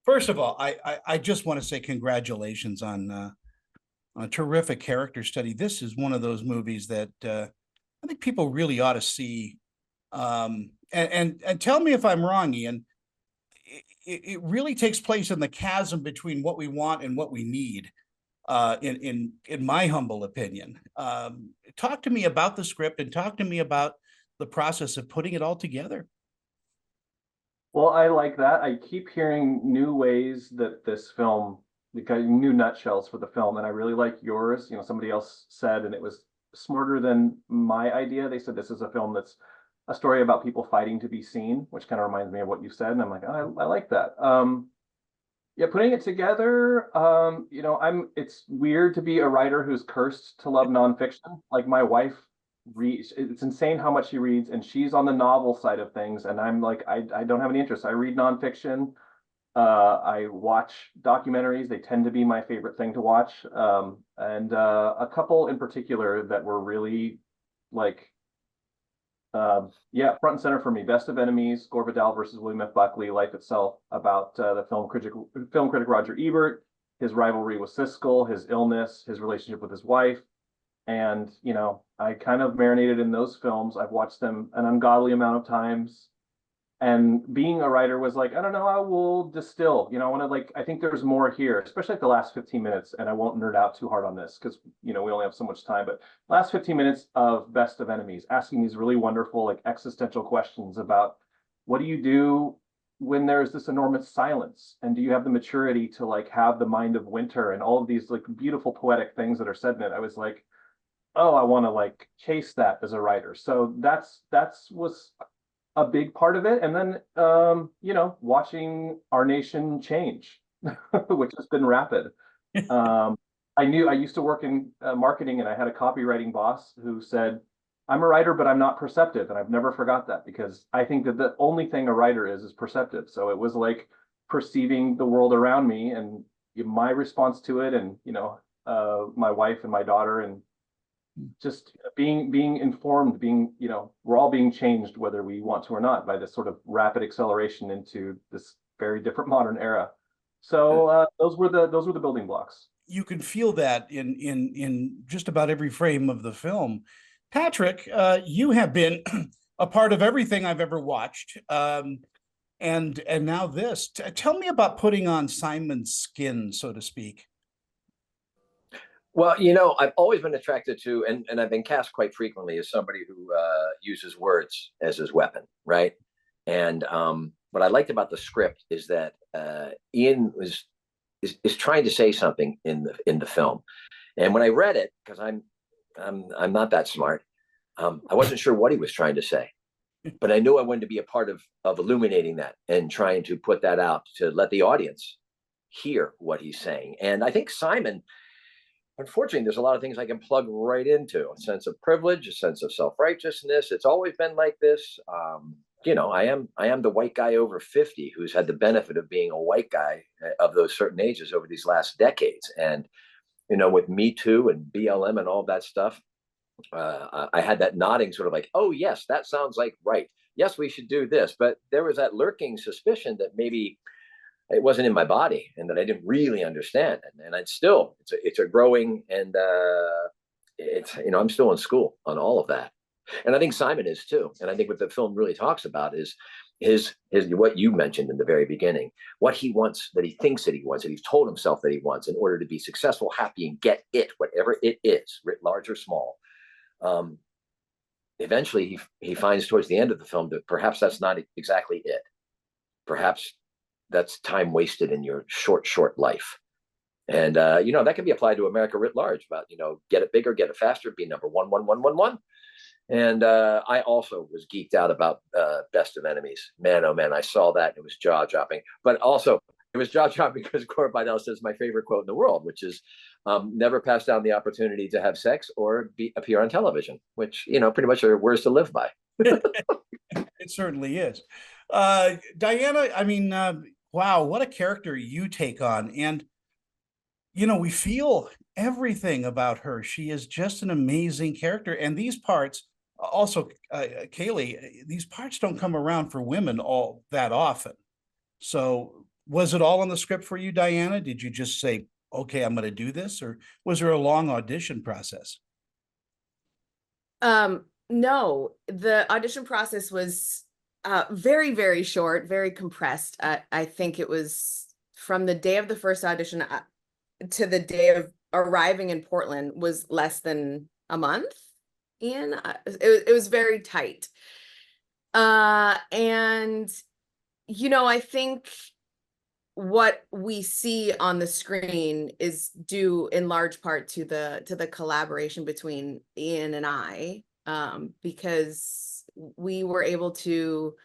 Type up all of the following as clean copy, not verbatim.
First of all, I just want to say congratulations on a terrific character study. This is one of those movies that I think people really ought to see. And tell me if I'm wrong, Ian. It really takes place in the chasm between what we want and what we need. In my humble opinion, talk to me about the script and talk to me about the process of putting it all together. Well, I like that. I keep hearing new ways that this film, because new nutshells for the film, and I really like yours. Somebody else said, and it was smarter than my idea. They said this is a film that's a story about people fighting to be seen, which kind of reminds me of what you said. And I'm like, oh, I like that. Yeah, putting it together, it's weird to be a writer who's cursed to love nonfiction. Like my wife reads, it's insane how much she reads, and she's on the novel side of things. And I'm like, I don't have any interest. I read nonfiction. I watch documentaries. They tend to be my favorite thing to watch. And a couple in particular that were really like, yeah, front and center for me. Best of Enemies, Gore Vidal versus William F. Buckley, Life Itself, about the film critic Roger Ebert, his rivalry with Siskel, his illness, his relationship with his wife. And, I kind of marinated in those films. I've watched them an ungodly amount of times. And being a writer was like, I don't know, I will distill. I want to I think there's more here, especially like the last 15 minutes. And I won't nerd out too hard on this because, we only have so much time. But last 15 minutes of Best of Enemies, asking these really wonderful, like existential questions about what do you do when there's this enormous silence? And do you have the maturity to have the mind of winter and all of these beautiful poetic things that are said in it? I was like, oh, I want to chase that as a writer. So that's was a big part of it. And then, watching our nation change, which has been rapid. I used to work in marketing, and I had a copywriting boss who said, I'm a writer, but I'm not perceptive. And I've never forgot that, because I think that the only thing a writer is perceptive. So it was like perceiving the world around me and my response to it. And, my wife and my daughter, and just being informed, we're all being changed, whether we want to or not, by this sort of rapid acceleration into this very different modern era. So those were the building blocks. You can feel that in just about every frame of the film. Patrick, you have been a part of everything I've ever watched, and now this. Tell me about putting on Simon's skin, so to speak. Well, I've always been attracted to, and I've been cast quite frequently as somebody who uses words as his weapon, right? And what I liked about the script is that Ian is trying to say something in the film, and when I read it, because I'm not that smart, I wasn't sure what he was trying to say, but I knew I wanted to be a part of illuminating that and trying to put that out to let the audience hear what he's saying. And I think Simon, unfortunately, there's a lot of things I can plug right into: a sense of privilege, a sense of self-righteousness. It's always been like this. I am the white guy over 50 who's had the benefit of being a white guy of those certain ages over these last decades. And, with Me Too and BLM and all that stuff, I had that nodding sort of like, oh, yes, that sounds like right. Yes, we should do this. But there was that lurking suspicion that maybe it wasn't in my body and that I didn't really understand. And it's a growing, and I'm still in school on all of that. And I think Simon is too. And I think what the film really talks about is his what you mentioned in the very beginning, what he wants, that he thinks that he wants, that he's told himself that he wants in order to be successful, happy, and get it, whatever it is, writ large or small. Eventually he finds towards the end of the film that perhaps that's not exactly it. Perhaps that's time wasted in your short life. And, that can be applied to America writ large about, get it bigger, get it faster, be number 11111. And I also was geeked out about Best of Enemies. Man, oh man, I saw that and it was jaw dropping. But also it was jaw dropping because Gore Vidal says my favorite quote in the world, which is never pass down the opportunity to have sex or appear on television, which, pretty much are words to live by. It certainly is. Diana, I mean, wow, what a character you take on. And, we feel everything about her. She is just an amazing character. And these parts, also, Kaylee, these parts don't come around for women all that often. So Was it all on the script for you, Diana? Did you just say, okay, I'm going to do this? Or was there a long audition process? No, the audition process was very, very short, very compressed. I think it was from the day of the first audition to the day of arriving in Portland was less than a month. Ian, it was very tight. And I think what we see on the screen is due in large part to the collaboration between Ian and I, because we were able to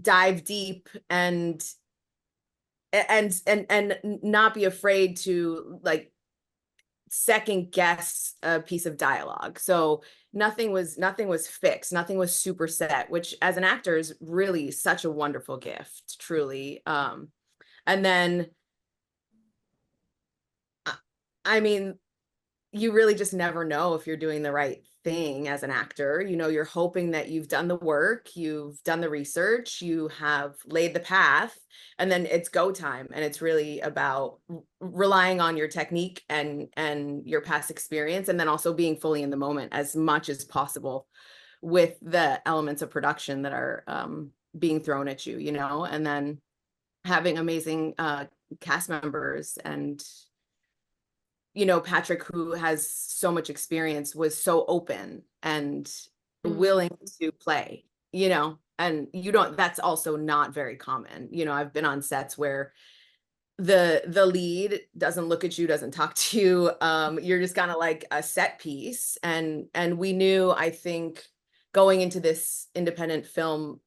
dive deep and not be afraid to like second guess a piece of dialogue. So nothing was fixed, nothing was super set, which as an actor is really such a wonderful gift, truly. And then, I mean, you really just never know if you're doing the right thing as an actor. You're hoping that you've done the work, you've done the research, you have laid the path, and then it's go time. And it's really about relying on your technique and your past experience, and then also being fully in the moment as much as possible with the elements of production that are being thrown at you, and then having amazing cast members. And Patrick, who has so much experience, was so open and willing to play, and that's also not very common. I've been on sets where the lead doesn't look at you, doesn't talk to you. You're just kind of like a set piece. And we knew, I think, going into this independent film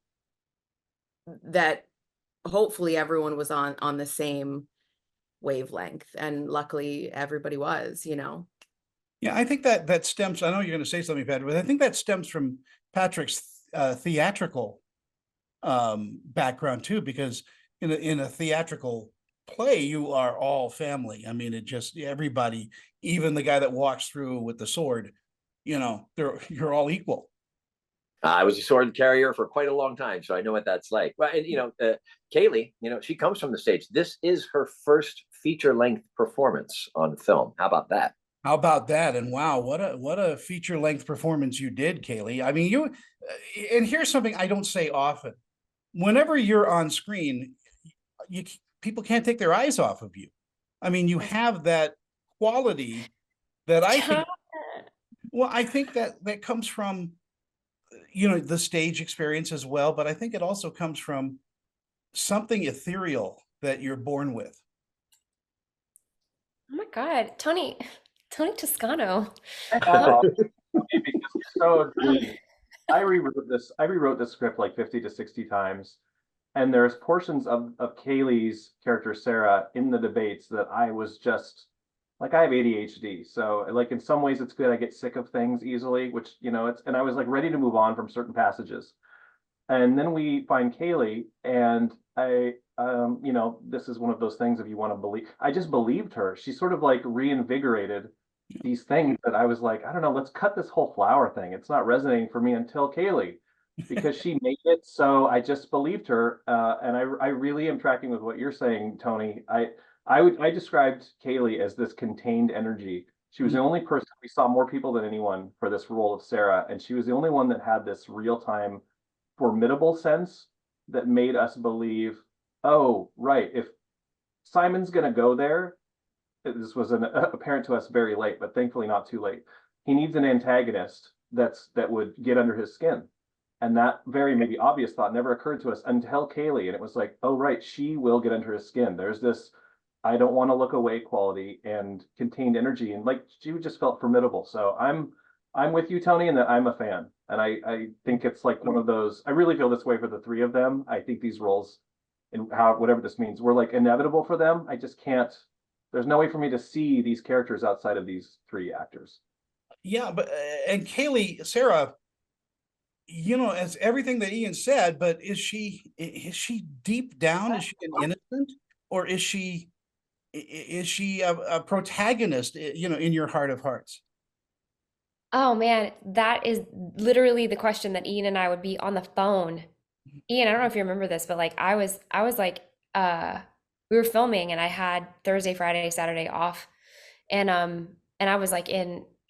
that hopefully everyone was on the same wavelength, and luckily everybody was. Yeah, I think that stems, I know you're going to say something, Patrick, but I think that stems from Patrick's theatrical background too, because in a theatrical play, you are all family. I mean, everybody, even the guy that walks through with the sword, you're all equal. I was a sword carrier for quite a long time, so I know what that's like. Well, and Kaylee, she comes from the stage. This is her first feature-length performance on film. How about that? How about that? And wow, what a feature-length performance you did, Kaylee. I mean, and here's something I don't say often. Whenever you're on screen, people can't take their eyes off of you. I mean, you have that quality that I think. Well, I think that comes from the stage experience as well, but I think it also comes from something ethereal that you're born with. Oh my God, Tony Toscano. So I rewrote this script like 50 to 60 times. And there's portions of Kaylee's character, Sarah, in the debates that I was just like, I have ADHD. So like in some ways it's good. I get sick of things easily, which, and I was like ready to move on from certain passages. And then we find Kaylee, and this is one of those things, if you want to believe, I just believed her. She sort of like reinvigorated these things that I was like, I don't know, let's cut this whole flower thing. It's not resonating for me until Kaylee, because she made it. So I just believed her. And I really am tracking with what you're saying, Tony. I described Kaylee as this contained energy. She was the only person, we saw more people than anyone for this role of Sarah, and she was the only one that had this real-time formidable sense that made us believe, oh, right, if Simon's going to go there, this was apparent to us very late, but thankfully not too late. He needs an antagonist that would get under his skin. And that very maybe obvious thought never occurred to us until Kaylee. And it was like, oh, right, she will get under his skin. There's this, I don't want to look away quality and contained energy. And like, she just felt formidable. So I'm with you, Tony, and that I'm a fan. And I think it's like one of those, I really feel this way for the three of them. I think these roles, and whatever this means, were like inevitable for them. I just can't, there's no way for me to see these characters outside of these three actors. Yeah, but and Kaylee, Sarah, as everything that Ian said, but is she deep down, is she an innocent, or is she a protagonist, in your heart of hearts? Oh man, that is literally the question that Ian and I would be on the phone. Ian, I don't know if you remember this, but like I was like we were filming and I had Thursday, Friday, Saturday off. And I was like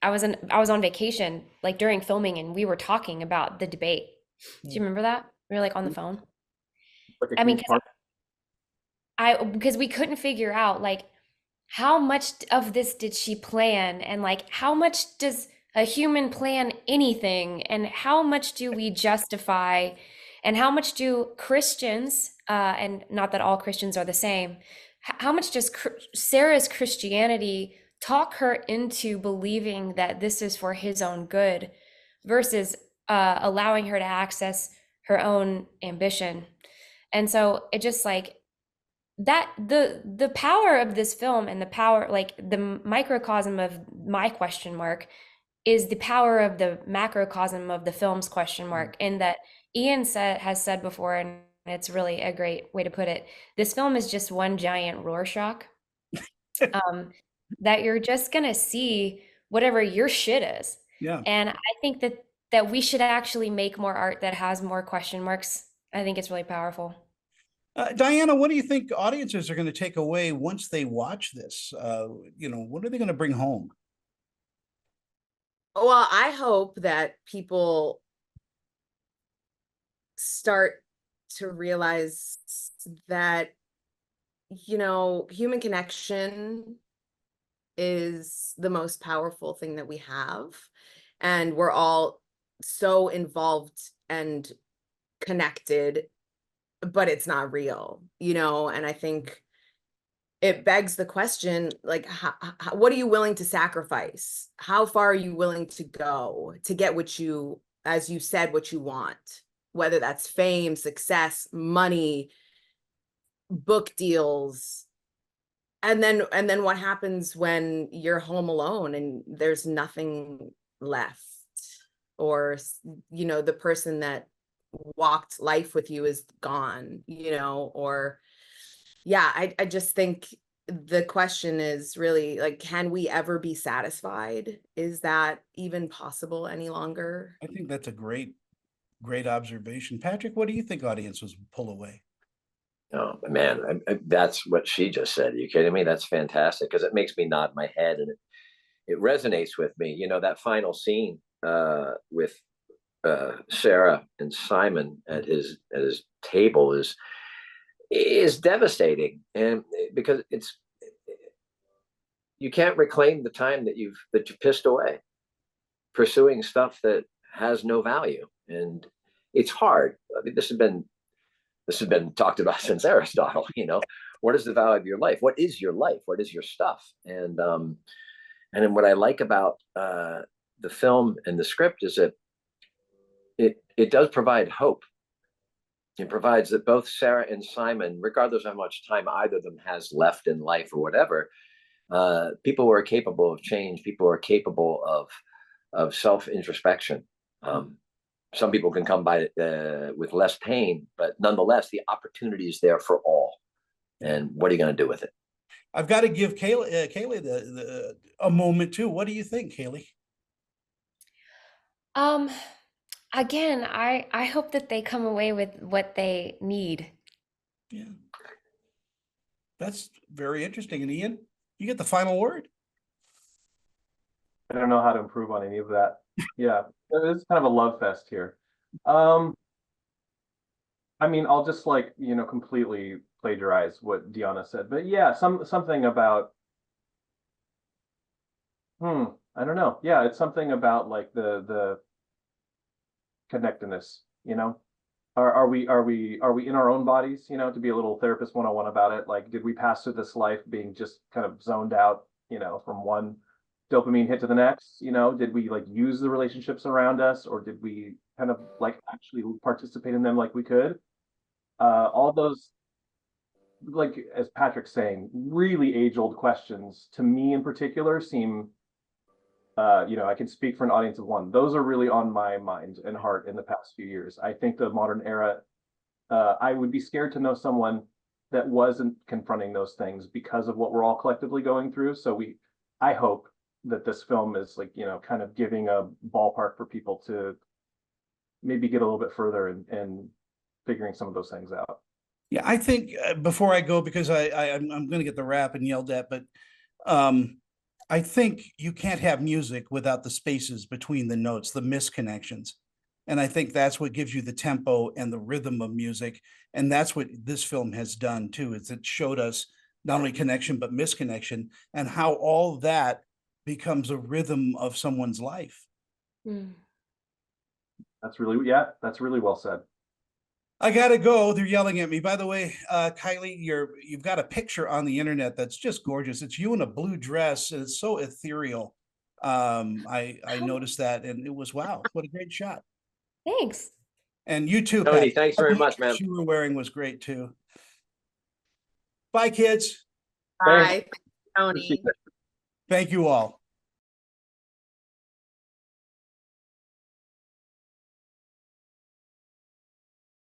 I was on vacation like during filming and we were talking about the debate. Do you remember that? We were like on the phone. Like a I mean, huge part. because we couldn't figure out like how much of this did she plan and like how much does a human plan anything and how much do we justify and how much do Christians and not that all Christians are the same, how much does Sarah's Christianity talk her into believing that this is for his own good versus allowing her to access her own ambition. And so it just like that the power of this film and the power like the microcosm of my question mark is the power of the macrocosm of the film's question mark, and that Ian has said before, and it's really a great way to put it, this film is just one giant Rorschach. That you're just gonna see whatever your shit is. Yeah. And I think that we should actually make more art that has more question marks. I think it's really powerful. Diana, what do you think audiences are going to take away once they watch this? What are they going to bring home? Well, I hope that people start to realize that, human connection is the most powerful thing that we have. And we're all so involved and connected, but it's not real, and I think it begs the question, like, what are you willing to sacrifice? How far are you willing to go to get what you, as you said, what you want, whether that's fame, success, money, book deals, and then what happens when you're home alone and there's nothing left, or the person that walked life with you is gone, or yeah, I just think the question is really like, can we ever be satisfied? Is that even possible any longer? I think that's a great observation. Patrick, what do you think audiences will pull away? Oh man, that's what she just said. Are you kidding me? That's fantastic because it makes me nod my head and it resonates with me. That final scene with Sarah and Simon at his table is devastating, and because you can't reclaim the time that you pissed away pursuing stuff that has no value, and it's hard. I mean, this has been talked about since Aristotle. What is the value of your life? What is your life? What is your stuff? And then what I like about the film and the script is that it does provide hope. It provides that both Sarah and Simon, regardless of how much time either of them has left in life or whatever, people who are capable of change, people who are capable of self-introspection. Some people can come by with less pain, but nonetheless, the opportunity is there for all. And what are you going to do with it? I've got to give Kaylee a moment too. What do you think, Kaylee? Again, I hope that they come away with what they need. Yeah. That's very interesting. And Ian, you get the final word. I don't know how to improve on any of that. Yeah, it's kind of a love fest here. I mean, I'll just completely plagiarize what Deanna said, but yeah, something about, I don't know. Yeah, it's something about like the connectedness, Are we in our own bodies, to be a little therapist 101 about it? Like, did we pass through this life being just kind of zoned out, from one dopamine hit to the next? Did we like use the relationships around us, or did we kind of like actually participate in them like we could? All those, like as Patrick's saying, really age-old questions to me in particular seem, I can speak for an audience of one. Those are really on my mind and heart in the past few years. I think the modern era, I would be scared to know someone that wasn't confronting those things because of what we're all collectively going through. So I hope that this film is like, kind of giving a ballpark for people to maybe get a little bit further and figuring some of those things out. Yeah, I think before I go, because I'm going to get the rap and yelled at, but I think you can't have music without the spaces between the notes, the misconnections. And I think that's what gives you the tempo and the rhythm of music. And that's what this film has done too, is it showed us not only connection, but misconnection, and how all that becomes a rhythm of someone's life. Mm. That's really well said. I gotta go. They're yelling at me. By the way, Kylie, you've got a picture on the internet that's just gorgeous. It's you in a blue dress, and it's so ethereal. I Oh. noticed that, and it was wow, what a great shot. Thanks. And you too, Tony, Pat. thanks very much, man. What you were wearing was great too. Bye, kids. Thanks. Bye, Tony. Thank you all.